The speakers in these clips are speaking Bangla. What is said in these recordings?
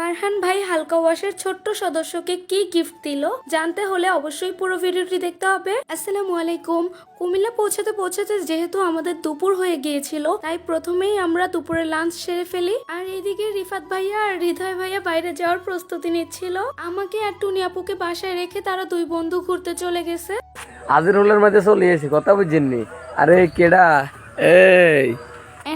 ফারহান ভাই হালকা ওয়াশের ছোট্ট সদস্যকে কি গিফট দিল জানতে হলে অবশ্যই পুরো ভিডিওটি দেখতে হবে। আসসালামু আলাইকুম। কুমিল্লা পৌঁছাতে পৌঁছাতে যেহেতু আমাদের দুপুর হয়ে গিয়েছিল, তাই প্রথমেই আমরা দুপুরে লাঞ্চ সেরে ফেলি। আর এদিকে রিফাত ভাইয়া আর হৃদয় ভাইয়া বাইরে যাওয়ার প্রস্তুতি নিচ্ছিল। আমাকে আর টুনি আপুকে বাসায় রেখে তারা দুই বন্ধু ঘুরতে চলে গেছে। আজিরুলের মাঝে চলে এসেছি, কথা বুঝছেননি? আরে কেডা? এই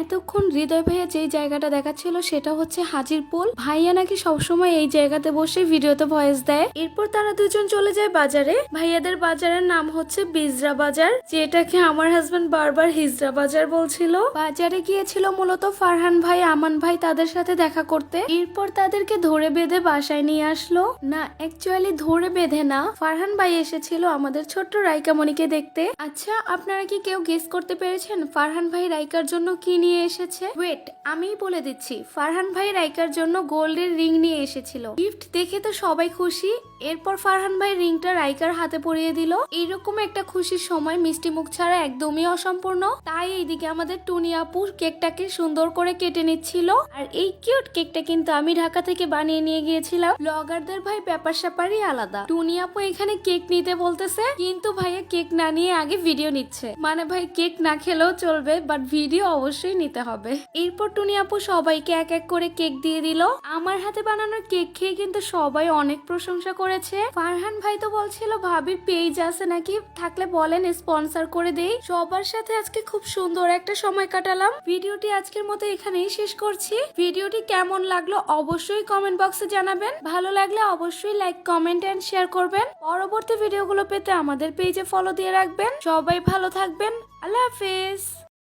এতক্ষণ হৃদয় ভাইয়া যেই জায়গাটা দেখাচ্ছিল সেটা হচ্ছে হাজিরপুল। ভাইয়া নাকি সবসময় এই জায়গাতে বসে ভিডিওতে ভয়েস দেয়। এরপর তারা দুজন চলে যায় বাজারে। ভাইয়াদের বাজারের নাম হচ্ছে বিজরা বাজার, যেটাকে আমার হাজবেন্ড বারবার হিজরা বাজার বলছিল। বাজারে গিয়েছিল মূলত ফারহান ভাই, আমান ভাই তাদের সাথে দেখা করতে। এরপর তাদেরকে ধরে বেঁধে বাসায় নিয়ে আসলো। না, অ্যাকচুয়ালি ধরে বেঁধে না, ফারহান ভাই এসেছিল আমাদের ছোট্ট রাইকামণিকে দেখতে। আচ্ছা, আপনারা কি কেউ গেস করতে পেরেছেন ফারহান ভাই রাইকার জন্য কি নিয়ে এসেছে? ওয়েট, আমিই বলে দিচ্ছি। ফারহান ভাই রাইকার জন্য গোল্ডের রিং নিয়ে এসেছিল। গিফট দেখে তো সবাই খুশি। এরপর ফারহান ভাই রিংটা রাইকার হাতে পরিয়ে দিল। এইরকম একটা খুশির সময় মিষ্টি মুখ ছাড়া একদমই অসম্পূর্ণ। তাই এইদিকে আমাদের টুনি আপু কেকটাকে সুন্দর করে কেটে নিচ্ছিল। আর এই কিউট কেকটা কিন্তু আমি ঢাকা থেকে বানিয়ে নিয়ে গিয়েছিলাম। ব্লগারদের ভাই ব্যাপার স্যাপারই আলাদা। টুনি আপু এখানে কেক নিতে বলতেছে, কিন্তু ভাইয়া কেক না নিয়ে আগে ভিডিও নিচ্ছে। মানে ভাই কেক না খেলেও চলবে, বাট ভিডিও অবশ্যই নিতে হবে। এরপর টুনি আপু সবাইকে এক এক করে কেক দিয়ে দিল। আমার হাতে বানানো কেক খেয়ে কিন্তু সবাই অনেক প্রশংসা করেছে। ফারহান ভাই তো বলছিল ভাবির পেজ আছে নাকি, থাকলে বলেন স্পন্সর করে দেই। সবার সাথে আজকে খুব সুন্দর একটা সময় কাটালাম। ভিডিওটি আজকের মতো এখানেই শেষ করছি। ভিডিওটি কেমন লাগলো অবশ্যই কমেন্ট বক্সে জানাবেন। ভালো লাগলে অবশ্যই লাইক, কমেন্ট এন্ড শেয়ার করবেন। পরবর্তী ভিডিওগুলো পেতে আমাদের পেজে ফলো দিয়ে রাখবেন। সবাই ভালো থাকবেন। আল্লাহ হাফেজ।